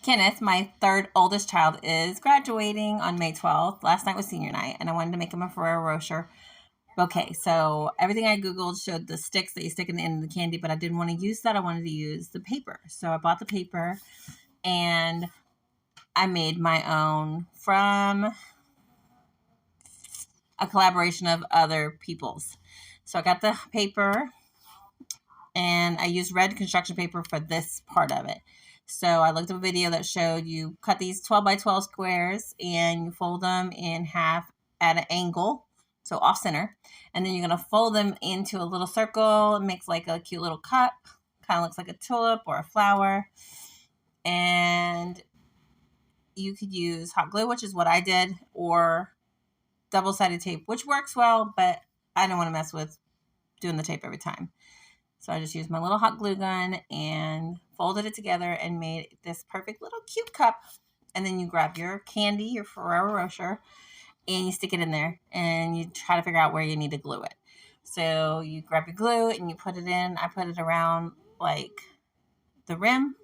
Kenneth, my third oldest child, is graduating on May 12th. Last night was senior night, and I wanted to make him a Ferrero Rocher bouquet. So everything I Googled showed the sticks that you stick in the end of the candy, but I didn't want to use that. I wanted to use the paper. So I bought the paper, and I made my own from a collaboration of other people's. So I got the paper, and I used red construction paper for this part of it. So I looked up a video that showed you cut these 12 by 12 squares and you fold them in half at an angle, so off center. And then you're going to fold them into a little circle. It makes like a cute little cup. Kind of looks like a tulip or a flower. And you could use hot glue, which is what I did, or double-sided tape, which works well, but I don't want to mess with doing the tape every time. So I just used my little hot glue gun and folded it together and made this perfect little cute cup. And then you grab your candy, your Ferrero Rocher, and you stick it in there and you try to figure out where you need to glue it. So you grab your glue and you put it in. I put it around like the rim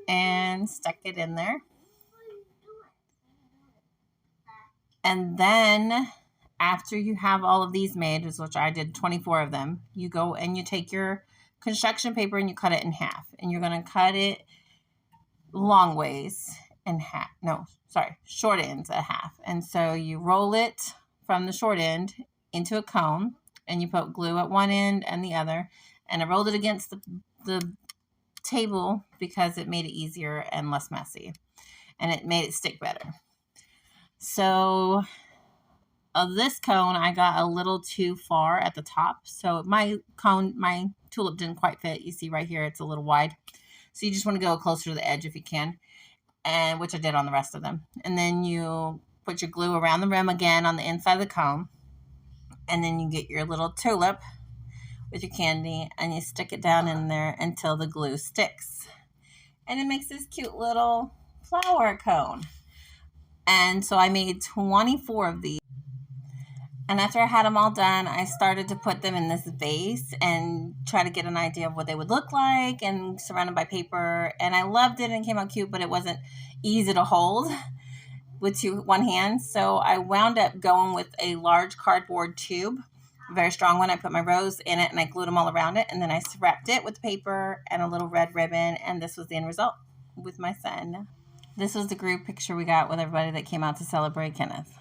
and stuck it in there. And then after you have all of these made, which I did 24 of them, you go and you take your construction paper and you cut it in half. And you're going to cut it long ways in half. No, sorry, short ends at half. And so you roll it from the short end into a cone and you put glue at one end and the other. And I rolled it against the table because it made it easier and less messy. And it made it stick better. So of this cone, I got a little too far at the top. So my tulip didn't quite fit. You see right here, it's a little wide. So you just want to go closer to the edge if you can, and which I did on the rest of them. And then you put your glue around the rim again on the inside of the cone. And then you get your little tulip with your candy and you stick it down in there until the glue sticks. And it makes this cute little flower cone. And so I made 24 of these. And after I had them all done, I started to put them in this vase and try to get an idea of what they would look like and surrounded by paper. And I loved it and it came out cute, but it wasn't easy to hold with one hand. So I wound up going with a large cardboard tube, a very strong one. I put my rose in it and I glued them all around it. And then I wrapped it with paper and a little red ribbon. And this was the end result with my son. This was the group picture we got with everybody that came out to celebrate Kenneth.